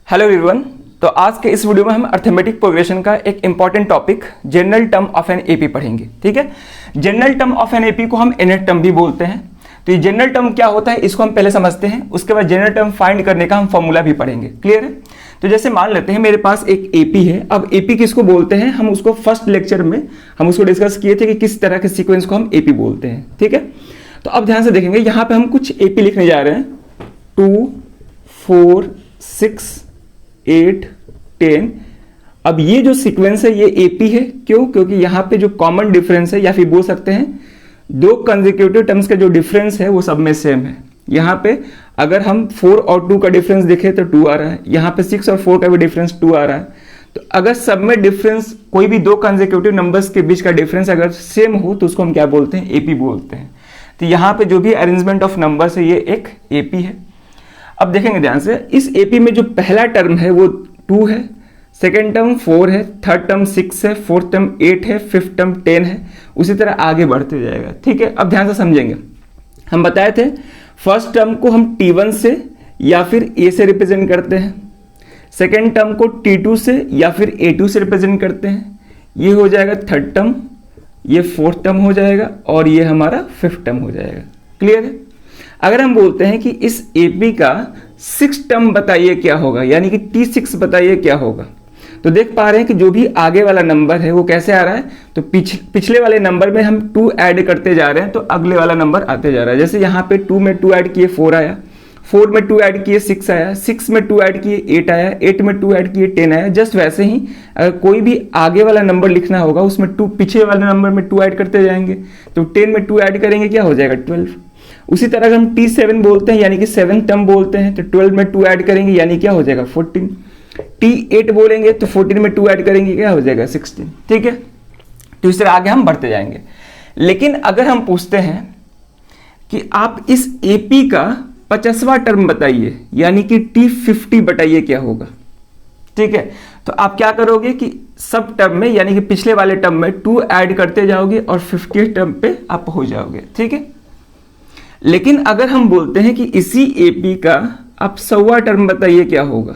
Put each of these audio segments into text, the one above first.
Hello everyone. तो आज के इस वीडियो में हम अर्थमेटिक प्रोग्रेशन का एक important topic general term of an AP पढ़ेंगे। ठीक है, general term of an AP को हम इनर टर्म भी बोलते हैं। तो ये जनरल टर्म क्या होता है इसको हम पहले समझते हैं, उसके बाद जनरल टर्म फाइंड करने का हम फॉर्मूला भी पढ़ेंगे। क्लियर है? तो जैसे मान लेते हैं मेरे पास एक एपी है। अब एपी किसको बोलते हैं, हम उसको फर्स्ट लेक्चर में हम उसको डिस्कस किए थे कि किस तरह के सीक्वेंस को हम एपी बोलते हैं। ठीक है, तो अब ध्यान से देखेंगे, यहाँ पे हम कुछ एपी लिखने जा रहे हैं 2, 4, 6, 8, 10। अब ये जो सीक्वेंस है ये एपी है। क्यों? क्योंकि यहाँ पे जो कॉमन डिफरेंस है, या फिर बोल सकते हैं दो कंसेक्यूटिव टर्म्स का जो डिफरेंस है वो सब में सेम है। यहाँ पे अगर हम 4 और 2 का डिफरेंस देखें तो 2 आ रहा है, यहाँ पे 6 और 4 का भी डिफरेंस 2 आ रहा है। तो अगर सब में डिफरेंस, कोई भी दो कंसेक्यूटिव नंबर्स के बीच का डिफरेंस अगर सेम हो तो उसको हम क्या बोलते हैं, एपी बोलते हैं। तो यहाँ पे जो भी अरेंजमेंट ऑफ नंबर्स है ये एक एपी है। अब देखेंगे ध्यान से, इस एपी में जो पहला टर्म है वो 2 है, सेकेंड टर्म 4 है, थर्ड टर्म 6 है, फोर्थ टर्म 8 है, फिफ्थ टर्म 10 है, उसी तरह आगे बढ़ते जाएगा। ठीक है, अब ध्यान से समझेंगे। हम बताए थे फर्स्ट टर्म को हम T1 से या फिर A से रिप्रेजेंट करते हैं, सेकेंड टर्म को T2 से या फिर A2 से रिप्रेजेंट करते हैं, ये हो जाएगा थर्ड टर्म, ये फोर्थ टर्म हो जाएगा और ये हमारा फिफ्थ टर्म हो जाएगा। क्लियर है? अगर हम बोलते हैं कि इस एपी का 6 टर्म बताइए क्या होगा, यानी कि T6 बताइए क्या होगा, तो देख पा रहे हैं कि जो भी आगे वाला नंबर है वो कैसे आ रहा है, तो पिछले वाले नंबर में हम 2 ऐड करते जा रहे हैं तो अगले वाला नंबर आते जा रहा है। जैसे यहाँ पे 2 में 2 ऐड किए 4 आया, 4 में 2 ऐड किए 6 आया, 6 में 2 ऐड किए 8 आया, 8 में 2 ऐड किए 10 आया। जस्ट वैसे ही अगर कोई भी आगे वाला नंबर लिखना होगा उसमें 2 पिछले वाले नंबर में 2 ऐड करते जाएंगे, तो 10 में 2 ऐड करेंगे क्या हो जाएगा 12। उसी तरह अगर हम T7 बोलते हैं यानी कि 7th टर्म बोलते हैं तो 12 में 2 ऐड करेंगे यानी क्या हो जाएगा 14। T8 बोलेंगे तो 14 में 2 ऐड करेंगे क्या हो जाएगा 16। ठीक है, तो इस तरह आगे हम बढ़ते जाएंगे। लेकिन अगर हम पूछते हैं कि आप इस एपी का 50वां टर्म बताइए यानी कि T50 बताइए क्या होगा। ठीक है, तो आप क्या करोगे कि सब टर्म में यानी कि पिछले वाले टर्म में 2 ऐड करते जाओगे और 50th टर्म पे आप हो जाओगे। ठीक है, लेकिन अगर हम बोलते हैं कि इसी एपी का आप 100वां टर्म बताइए क्या होगा,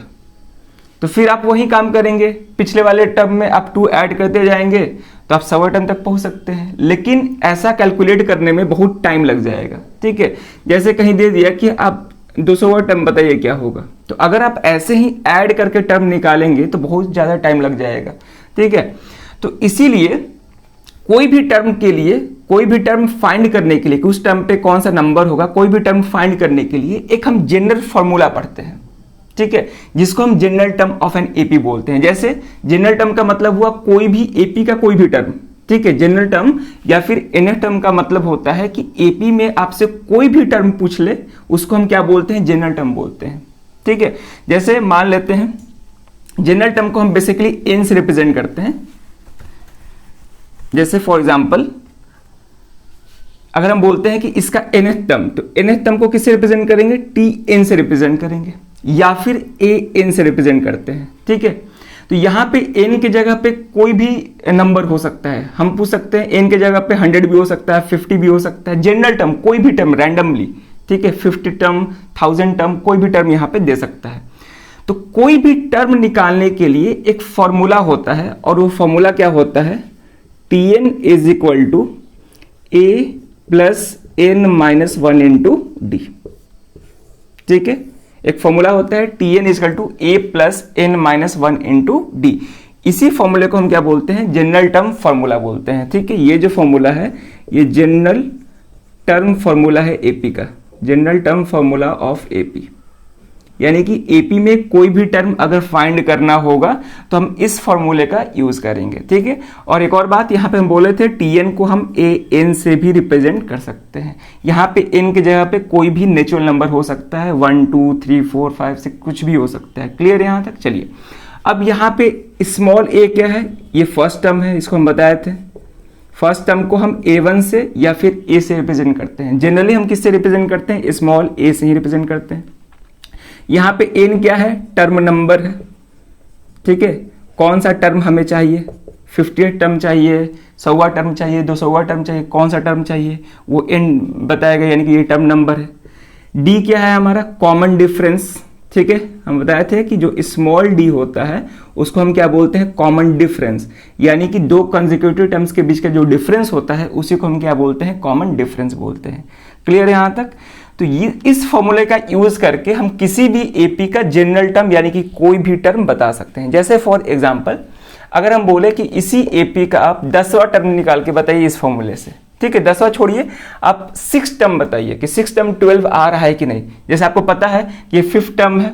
तो फिर आप वही काम करेंगे, पिछले वाले टर्म में आप 2 ऐड करते जाएंगे तो आप 100वां टर्म तक पहुंच सकते हैं। लेकिन ऐसा कैलकुलेट करने में बहुत टाइम लग जाएगा। ठीक है, जैसे कहीं दे दिया कि आप 200वां टर्म बताइए क्या होगा, तो अगर आप ऐसे ही ऐड करके टर्म निकालेंगे तो बहुत ज्यादा टाइम लग जाएगा। ठीक है, तो इसीलिए कोई भी टर्म के लिए, कोई भी टर्म फाइंड करने के लिए कि उस टर्म पे कौन सा नंबर होगा, कोई भी टर्म फाइंड करने के लिए एक हम जनरल फॉर्मूला पढ़ते हैं। ठीक है, जिसको हम general term of an AP बोलते हैं। जैसे जनरल टर्म का मतलब हुआ कोई भी एपी का कोई भी टर्म। ठीक है, जनरल टर्म या फिर इनर टर्म का मतलब होता है कि एपी में आपसे कोई भी टर्म पूछ ले उसको हम क्या बोलते हैं, जनरल टर्म बोलते हैं। ठीक है, जैसे मान लेते हैं जनरल टर्म को हम बेसिकली एन से रिप्रेजेंट करते हैं। जैसे फॉर एग्जाम्पल अगर हम बोलते हैं कि इसका nth टर्म, तो nth टर्म को किससे रिप्रेजेंट करेंगे, Tn से रिप्रेजेंट करेंगे या फिर An से रिप्रेजेंट करते हैं। ठीक है, तो यहां पे n की जगह पे कोई भी नंबर हो सकता है। हम पूछ सकते हैं n की जगह पे 100 भी हो सकता है, 50 भी हो सकता है। जनरल टर्म कोई भी टर्म रैंडमली, ठीक है, 50 टर्म, 1000 टर्म, कोई भी टर्म यहां पे दे सकता है। तो कोई भी टर्म निकालने के लिए एक फॉर्मूला होता है और वो फॉर्मूला क्या होता है, Tn is equal to A plus n minus 1 into D. ठीक है, एक फॉर्मूला होता है Tn is equal to A plus n minus 1 into D. इसी फॉर्मूले को हम क्या बोलते हैं, जनरल टर्म फॉर्मूला बोलते हैं। ठीक है, ये जो फॉर्मूला है ये जनरल टर्म फॉर्मूला है एपी का, general term formula of AP. यानी कि एपी में कोई भी टर्म अगर फाइंड करना होगा तो हम इस फॉर्मूले का यूज करेंगे। ठीक है, और एक और बात यहाँ पे हम बोले थे Tn को हम An से भी रिप्रेजेंट कर सकते हैं। यहाँ पे n की जगह पे कोई भी नेचुरल नंबर हो सकता है, 1 2 3 4 5 6 कुछ भी हो सकता है। क्लियर यहाँ तक? चलिए, अब यहाँ पे स्मॉल a क्या है, ये फर्स्ट टर्म है, इसको हम बताए थे। फर्स्ट टर्म को हम A1 से या फिर A से रिप्रेजेंट करते हैं। जनरली हम किससे रिप्रेजेंट करते हैं, स्मॉल a से ही रिप्रेजेंट करते हैं। यहां पे n क्या है, टर्म नंबर है। ठीक है, कौन सा टर्म हमें चाहिए, 50th टर्म चाहिए, 100वां टर्म चाहिए, 200वां टर्म चाहिए, कौन सा टर्म चाहिए वो n बताएगा, यानी कि ये टर्म नंबर है। d क्या है हमारा, कॉमन डिफरेंस। ठीक है, हम बताए थे कि जो स्मॉल डी होता है उसको हम क्या बोलते हैं, कॉमन डिफरेंस, यानी कि दो कंसेक्यूटिव टर्म्स के बीच का जो डिफरेंस होता है उसी को हम क्या बोलते हैं, कॉमन डिफरेंस बोलते हैं। क्लियर है यहाँ तक? तो ये इस फॉर्मूले का यूज करके हम किसी भी एपी का जनरल टर्म यानी कि कोई भी टर्म बता सकते हैं। जैसे फॉर एग्जांपल अगर हम बोले कि इसी एपी का आप 10वां टर्म निकाल के बताइए इस फॉर्मूले से, ठीक है, 10वां छोड़िए, आप 6 टर्म बताइए कि 6 टर्म 12 आ रहा है कि नहीं। जैसे आपको पता है ये 5th टर्म है,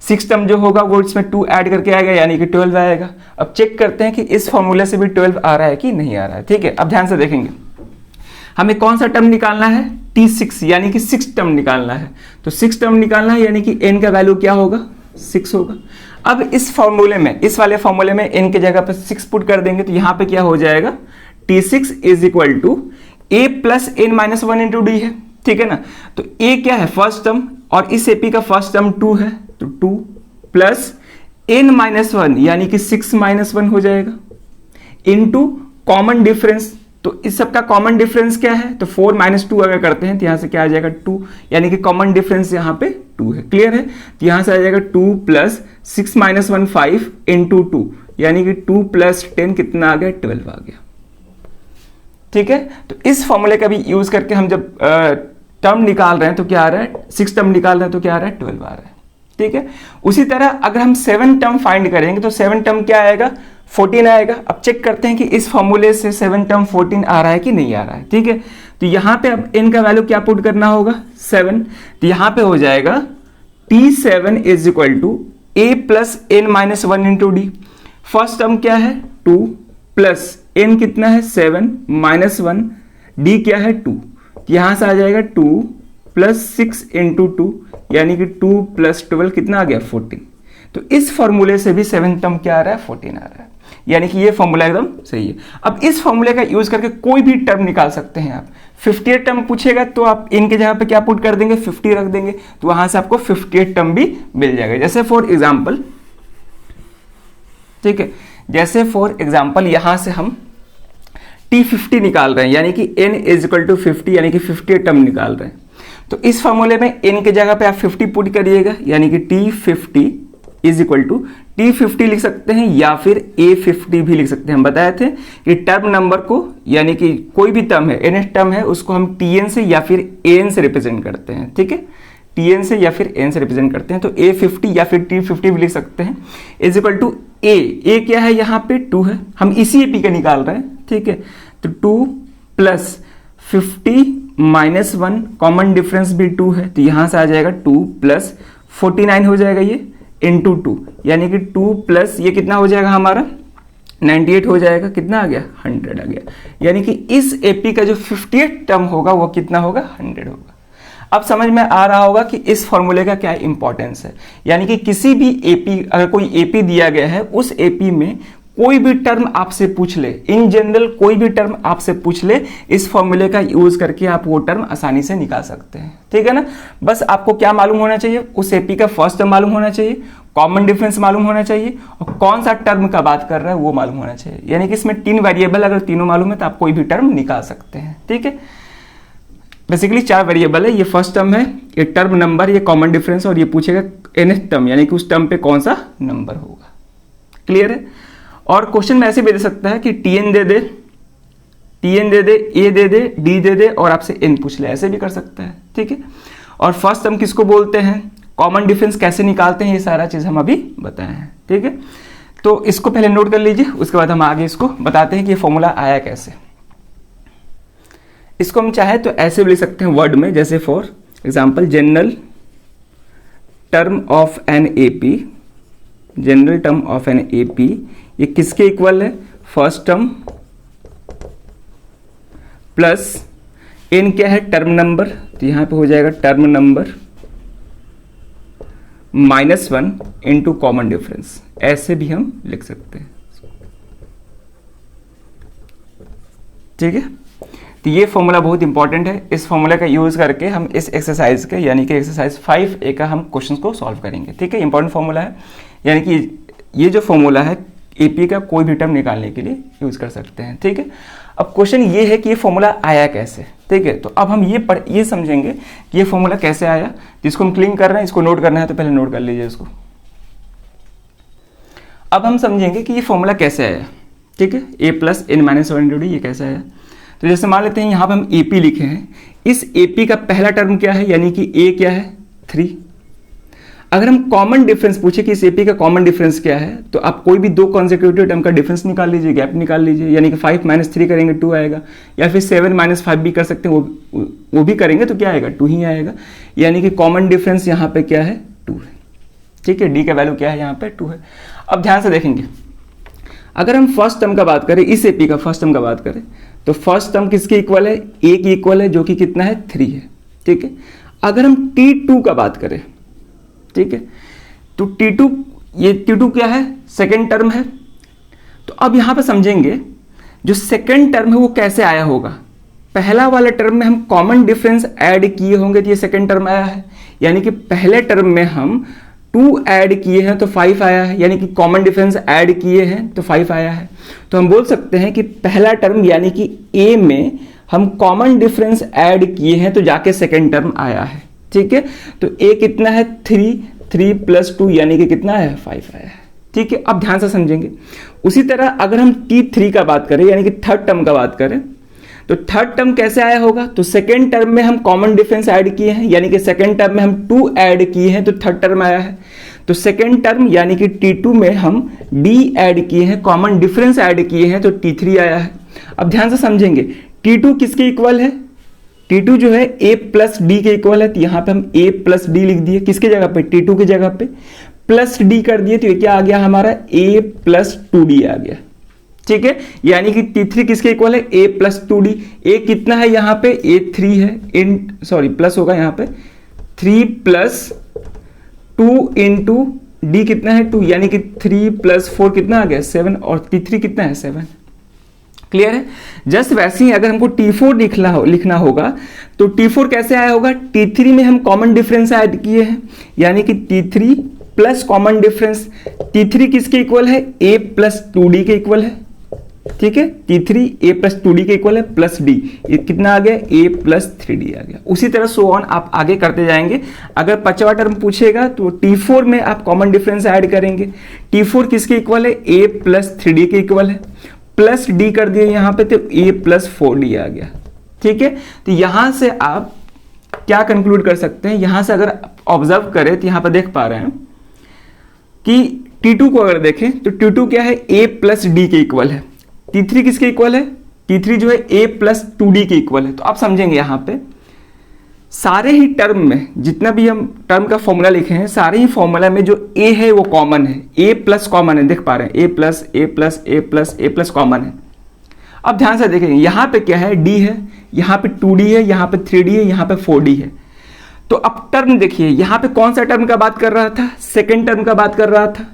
6 टर्म जो होगा वो इसमें 2 ऐड करके आएगा यानी कि 12 आएगा। अब चेक करते हैं कि इस फॉर्मूले से भी 12 आ रहा है कि नहीं आ रहा है। ठीक है, अब ध्यान से देखेंगे, हमें कौन सा टर्म निकालना है, T6 यानी कि 6 टर्म निकालना है। तो 6 टर्म निकालना है यानी कि n का वैल्यू क्या होगा, 6 होगा। अब इस फॉर्मूले में, इस वाले फॉर्मूले में n के जगह पर 6 पुट कर देंगे तो यहां पे क्या हो जाएगा, T6 is equal to a plus n minus 1 into D है। ठीक है ना, तो a क्या है, फर्स्ट टर्म, और इस एपी का फर्स्ट टर्म 2 है, तो 2 प्लस n माइनस 1 यानी कि 6 माइनस 1 हो जाएगा इंटू कॉमन डिफरेंस। तो इस सब का कॉमन डिफरेंस क्या है, तो 4 माइनस 2 अगर करते हैं तो यहां से क्या आ जाएगा 2, यानी कि कॉमन डिफरेंस यहां पे 2 है। क्लियर है, तो यहां से आ जाएगा 2 प्लस 6 माइनस 1 5 इंटू 2 यानी कि 2 प्लस 10 कितना आ गया, 12 आ गया। ठीक है, तो इस फॉर्मूले का भी यूज करके हम जब टर्म निकाल रहे हैं तो क्या आ रहा है, 6 टर्म निकाल रहे हैं तो क्या आ रहा है, 12 आ रहा है। ठीक है, उसी तरह अगर हम 7 टर्म फाइंड करेंगे तो 7 टर्म क्या आएगा, 14 आएगा। अब चेक करते हैं कि इस फॉर्मूले से 7 टर्म 14 आ रहा है कि नहीं आ रहा है। ठीक है, तो यहां पे अब n का वैल्यू क्या पुट करना होगा, 7, तो यहां पे हो जाएगा T7 is equal to a plus n minus 1 into D. First term क्या है 2 प्लस n कितना है 7 माइनस 1, d क्या है 2, यहां से आ जाएगा 2 प्लस 6 इंटू 2 यानी कि 2 प्लस 12 कितना आ गया 14। तो इस फॉर्मूले से भी 7 टर्म क्या आ रहा है, 14 आ रहा है, यानी कि ये फॉर्मूला एकदम सही है। अब इस फॉर्मूले का यूज करके कोई भी टर्म निकाल सकते हैं आप। 58 टर्म पूछेगा तो आप इनके जगह पे क्या पुट कर देंगे, 50 रख देंगे, तो वहां से आपको 58 टर्म भी मिल जाएगा। जैसे फॉर एग्जांपल, ठीक है, जैसे फॉर एग्जांपल यहां से हम T50 निकाल रहे हैं यानी कि n इज इक्वल टू 50 यानी कि 58 टर्म निकाल रहे हैं। तो इस फॉर्मूले में n के जगह पे आप 50 पुट करिएगा यानी कि T50 is equal to T50 लिख सकते हैं या फिर A50 भी लिख सकते हैं। हम बताए थे कि टर्म नंबर को यानी कि कोई भी टर्म है, nth टर्म है, उसको हम Tn से या फिर An से रिप्रेजेंट करते हैं। ठीक है, Tn से या फिर N से रिप्रेजेंट करते हैं, तो A50 या फिर T50 भी लिख सकते हैं। इज इक्वल टू A क्या है, यहाँ पे 2 है, हम इसी एपी का निकाल रहे हैं। ठीक है, तो 2 प्लस 50 माइनस 1, कॉमन डिफरेंस भी 2 है, तो यहां से आ जाएगा 2 प्लस 49 हो जाएगा ये इंटू 2 यानी कि 2 प्लस ये कितना हो जाएगा हमारा 98 हो जाएगा, कितना आ गया 100 आ गया, यानी कि इस एपी का जो 58 टर्म होगा वो कितना होगा 100 होगा। अब समझ में आ रहा होगा कि इस फॉर्मूले का क्या इंपॉर्टेंस है, यानी कि किसी भी एपी, अगर कोई एपी दिया गया है उस एपी में कोई भी टर्म आपसे पूछ ले, इन जनरल कोई भी टर्म आपसे पूछ ले, इस फॉर्मूले का यूज करके आप वो टर्म आसानी से निकाल सकते हैं। ठीक है ना, बस आपको क्या मालूम होना चाहिए, उस एपी का फर्स्ट टर्म मालूम होना चाहिए, कॉमन डिफरेंस मालूम होना चाहिए और कौन सा टर्म का बात कर रहा है वो मालूम होना चाहिए। यानी कि इसमें 3 वेरिएबल, अगर तीनों मालूम है तो आप कोई भी टर्म निकाल सकते हैं। ठीक है, बेसिकली 4 वेरिएबल है, ये फर्स्ट टर्म है, ये टर्म नंबर, ये कॉमन डिफरेंस और ये पूछेगा nth टर्म यानी कि उस टर्म पे कौन सा नंबर होगा। क्लियर है, और क्वेश्चन में ऐसे भी दे सकता है कि Tn they they, A they they, D दे दे और आपसे n पूछ ले, ऐसे भी कर सकता है। ठीक है, और फर्स्ट टर्म किसको बोलते हैं, कॉमन डिफरेंस कैसे निकालते हैं, ये सारा चीज हम अभी बताए हैं। ठीक है, तो इसको पहले नोट कर लीजिए, उसके बाद हम आगे इसको बताते हैं कि ये फॉर्मूला आया कैसे। इसको हम चाहे तो ऐसे भी लिख सकते हैं वर्ड में, जैसे for example general term of an AP, general term of an AP, ये किसके इक्वल है, फर्स्ट टर्म प्लस n क्या है टर्म नंबर, तो यहां पे हो जाएगा term number -1 into common difference, ऐसे भी हम लिख सकते हैं। ठीक है, तो ये फॉर्मूला बहुत इंपॉर्टेंट है, इस फॉर्मूला का यूज करके हम इस एक्सरसाइज के यानी कि एक्सरसाइज 5A का हम क्वेश्चन को सॉल्व करेंगे। ठीक है, इंपॉर्टेंट फॉर्मूला है, यानी कि ये जो फॉर्मूला है एपी का कोई भी टर्म निकालने के लिए यूज कर सकते हैं। ठीक है, अब क्वेश्चन ये है कि ये फॉर्मूला आया कैसे। ठीक है, तो अब हम ये समझेंगे कि ये फॉर्मूला कैसे आया, जिसको हम क्लिंग कर रहे हैं, इसको नोट करना है तो पहले नोट कर लीजिए इसको। अब हम समझेंगे कि ये फॉर्मूला कैसे आया। ठीक है, a प्लस n माइनस 1 ये कैसे आया। तो जैसे मान लेते हैं यहाँ पे हम AP लिखे हैं, इस AP का पहला टर्म क्या है, यानी कि a क्या है 3। अगर हम कॉमन डिफरेंस पूछे कि इस AP का कॉमन डिफरेंस क्या है, तो आप कोई भी दो कॉन्सेक्यूटिव टर्म का डिफरेंस निकाल लीजिए, गैप निकाल लीजिए, यानी कि 5 माइनस 3 करेंगे 2 आएगा, या फिर 7 माइनस 5 भी कर सकते हैं, वो भी करेंगे तो क्या आएगा 2 ही आएगा, यानी कि कॉमन डिफरेंस यहाँ पे क्या है 2 है। ठीक है, d का वैल्यू क्या है यहाँ पे 2 है। अब ध्यान से देखेंगे, अगर हम फर्स्ट टर्म का बात करें, इस AP का फर्स्ट टर्म का बात करें, तो फर्स्ट टर्म किसके इक्वल है, a की इक्वल है, जो कि कितना है 3 है। ठीक है, अगर हम T2 का बात करें, ठीक है, तो T2, ये T2 क्या है, सेकेंड टर्म है। तो अब यहां पे समझेंगे जो सेकेंड टर्म है वो कैसे आया होगा। पहला वाला टर्म में हम कॉमन डिफरेंस ऐड किए होंगे तो ये सेकेंड टर्म आया है, यानी कि पहले टर्म में हम 2 ऐड किए हैं तो 5 आया है, यानी कि कॉमन डिफरेंस ऐड किए हैं तो 5 आया है। तो हम बोल सकते हैं कि पहला टर्म यानी कि A में हम कॉमन डिफरेंस ऐड किए हैं तो जाके सेकेंड टर्म आया है। ठीक है, तो A कितना है 3 प्लस 2 यानी कि कितना है 5 आया है। ठीक है, अब ध्यान से समझेंगे। उसी तरह अगर हम T3 का बात करें, यानी कि थर्ड टर्म का बात करें, तो थर्ड टर्म कैसे आया होगा, तो सेकेंड टर्म में हम कॉमन डिफरेंस ऐड किए हैं, यानी कि सेकेंड टर्म में हम 2 ऐड किए हैं तो थर्ड टर्म आया है। तो सेकेंड टर्म यानी कि T2 में हम D ऐड किए हैं, कॉमन डिफरेंस ऐड किए हैं तो T3 आया है। अब ध्यान से समझेंगे, T2 किसके इक्वल है, T2 जो है A प्लस D के इक्वल है, तो यहां पे हम A प्लस D लिख दिए, किसके जगह पे, T2 की जगह पे प्लस D कर दिए, तो ये क्या आ गया हमारा A प्लस 2D आ गया। ठीक है, यानी कि T3 किसके इक्वल है, A प्लस 2D। A कितना है यहाँ पे, A 3 है, प्लस होगा यहाँ पे 3 प्लस 2 इंटू D कितना है 2, यानी कि 3 प्लस 4 कितना आ गया 7, और T3 कितना है 7। क्लियर है। जस्ट वैसे ही अगर हमको T4 लिखना होगा तो T4 कैसे आया होगा, T3 में हम कॉमन डिफरेंस ऐड किए हैं, यानी कि T3 plus common difference. T3 किसके इक्वल है, A प्लस 2D के इक्वल है। ठीक है, T3 A प्लस 2D के इक्वल है प्लस D, ये कितना आ गया A प्लस 3D आ गया। उसी तरह सो ऑन आप आगे करते जाएंगे। अगर 5वां टर्म पूछेगा तो T4 में आप कॉमन डिफरेंस ऐड करेंगे। T4 किसके इक्वल है, A प्लस 3D के इक्वल है, प्लस D कर दिए यहाँ पे तो A प्लस 4D आ गया। ठीक है, तो यहां से आप क्या कंक्लूड कर सकते हैं, यहां से अगर ऑब्जर्व करें तो यहां पर देख पा रहे हैं कि T2 को अगर देखें तो T2 क्या है, A प्लस D के इक्वल है। T3 किसके इक्वल है, T3 जो है A प्लस 2D के इक्वल है। तो आप समझेंगे यहाँ पे सारे ही टर्म में जितना भी हम टर्म का फॉर्मूला लिखे हैं, सारे ही फॉर्मूला में जो A है वो कॉमन है, A प्लस कॉमन है, देख पा रहे हैं A plus A plus A plus A plus common है। अब ध्यान से देखेंगे यहाँ पे क्या है, D है, यहाँ पे 2D है, यहाँ पे 3D है, यहाँ पे 4D है। तो अब टर्म देखिए, यहाँ पे कौन सा टर्म का बात कर रहा था, सेकेंड टर्म का बात कर रहा था,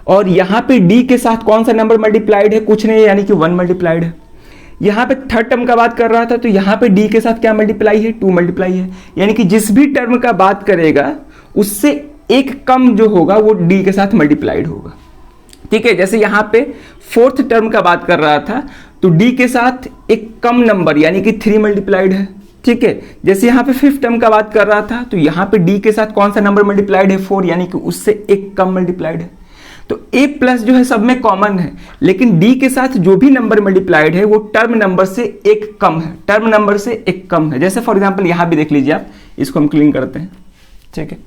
और यहाँ पे D के साथ कौन सा नंबर मल्टीप्लाइड है, कुछ नहीं है, यानी कि 1 मल्टीप्लाइड है। यहाँ पे थर्ड टर्म का बात कर रहा था तो यहाँ पे D के साथ क्या मल्टीप्लाई है, 2 मल्टीप्लाई है, यानी कि जिस भी टर्म का बात करेगा उससे एक कम जो होगा वो D के साथ मल्टीप्लाइड होगा। ठीक है, जैसे यहाँ पे फोर्थ टर्म का बात कर रहा था तो D के साथ एक कम नंबर यानी कि 3 मल्टीप्लाइड है। ठीक है, जैसे यहाँ पे फिफ्थ टर्म का बात कर रहा था तो यहाँ पे D के साथ कौन सा नंबर मल्टीप्लाइड है, 4, यानी कि उससे एक कम मल्टीप्लाइड है। तो A प्लस जो है सब में कॉमन है, लेकिन D के साथ जो भी नंबर मल्टीप्लाइड है वो टर्म नंबर से एक कम है, टर्म नंबर से एक कम है। जैसे फॉर एग्जांपल यहाँ भी देख लीजिए आप, इसको हम क्लीन करते हैं। ठीक है,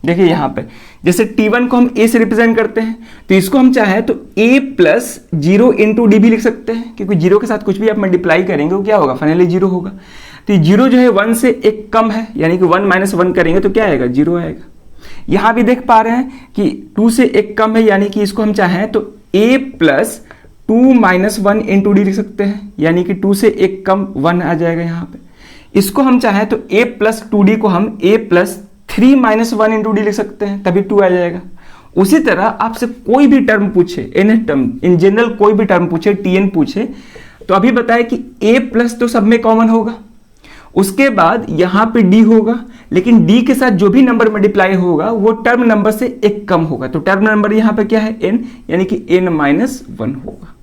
देखिए यहाँ पे जैसे T1 को हम A से रिप्रेजेंट करते हैं तो इसको हम चाहे तो A प्लस 0 इंटू D भी लिख सकते हैं, क्योंकि 0 के साथ कुछ भी आप मल्टीप्लाई करेंगे वो क्या होगा, फाइनली 0 होगा। तो 0 जो है 1 से एक कम है, यानी कि 1 माइनस 1 करेंगे तो क्या आएगा, 0 आएगा। यहां भी देख पा रहे हैं कि 2 से एक कम है, यानी कि इसको हम चाहें तो A plus 2 minus 1 into D लिख सकते हैं, यानी कि 2 से एक कम 1 आ जाएगा यहाँ पे। इसको हम चाहें तो A प्लस 2D को हम A plus 3 minus 1 into D लिख सकते हैं, तभी 2 आ जाएगा। उसी तरह आपसे कोई भी टर्म पूछे, एनी टर्म इन जनरल कोई भी टर्म पूछे, Tn पूछे, तो अभी बताए कि A प्लस तो सब में कॉमन होगा, उसके बाद यहाँ पे D होगा, लेकिन डी के साथ जो भी नंबर मल्टीप्लाई होगा वो टर्म नंबर से एक कम होगा। तो टर्म नंबर यहाँ पे क्या है, n, यानी कि n-1 होगा।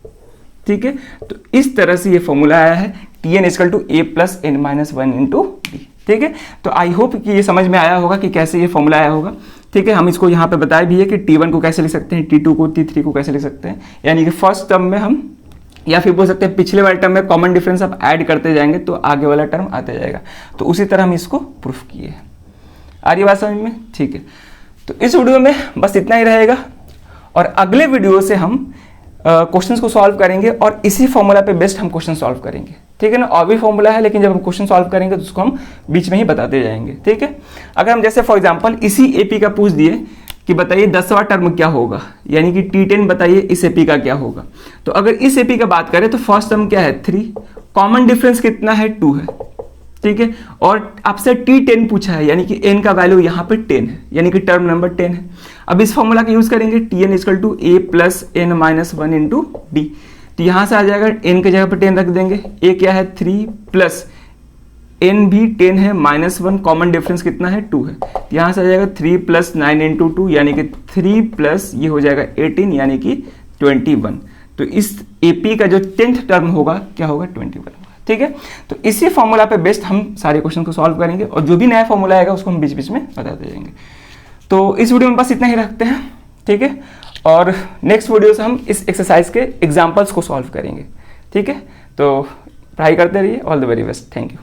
ठीक है, तो इस तरह से ये फॉर्मूला आया है Tn equal to a plus n-1 into D. ठीक है, तो आई होप कि ये समझ में आया होगा कि कैसे ये फॉर्मूला आया होगा। ठीक है, हम इसको यहाँ पे बताया भी है कि T1 को कैसे लिख सकते हैं, T2 को, T3 को कैसे लिख सकते हैं, यानी कि फर्स्ट टर्म में हम, या फिर बोल सकते हैं पिछले वाले टर्म में कॉमन डिफरेंस आप ऐड करते जाएंगे तो आगे वाला टर्म आता जाएगा। तो उसी तरह हम इसको प्रूफ किए। आ रही बात समझ में? ठीक है, तो इस वीडियो में बस इतना ही रहेगा और अगले वीडियो से हम क्वेश्चंस को सॉल्व करेंगे और इसी फॉर्मूला पे बेस्ड हम क्वेश्चन सॉल्व करेंगे। ठीक है ना, और भी फॉर्मूला है लेकिन जब हम क्वेश्चन सॉल्व करेंगे तो उसको हम बीच में ही बताते जाएंगे। ठीक है, अगर हम जैसे फॉर एग्जांपल इसी एपी का पूछ दिए कि बताइए 10वां टर्म क्या होगा, यानी कि T10 बताइए इस एपी का क्या होगा। तो अगर इस एपी का बात करें तो फर्स्ट टर्म क्या है 3, कॉमन डिफरेंस कितना है 2 है। ठीक है, और आपसे T10 पूछा है, यानी कि n का वैल्यू यहाँ पे 10 है, यानी कि टर्म नंबर 10 है। अब इस फॉर्मूला का यूज करेंगे Tn equal to a plus n-1 into D. तो यहाँ से आ जाएगा n की जगह पर 10 रख देंगे, a क्या है 3 प्लस n भी 10 है, -1 कॉमन डिफरेंस कितना है 2 है। यहाँ से आ जाएगा 3 प्लस 9 इंटू 2, यानी कि 3 प्लस ये हो जाएगा 18, यानी कि 21। तो इस एपी का जो 10th टर्म होगा क्या होगा 21 होगा। ठीक है, तो इसी फॉर्मूला पे बेस्ड हम सारे क्वेश्चन को सॉल्व करेंगे और जो भी नया फॉर्मूला आएगा उसको हम बीच बीच में बताते जाएंगे। तो इस वीडियो में बस इतना ही रखते हैं। ठीक है, और नेक्स्ट वीडियो से हम इस एक्सरसाइज के एग्जाम्पल्स को सॉल्व करेंगे। ठीक है, तो पढ़ाई करते रहिए। All the very best, thank you.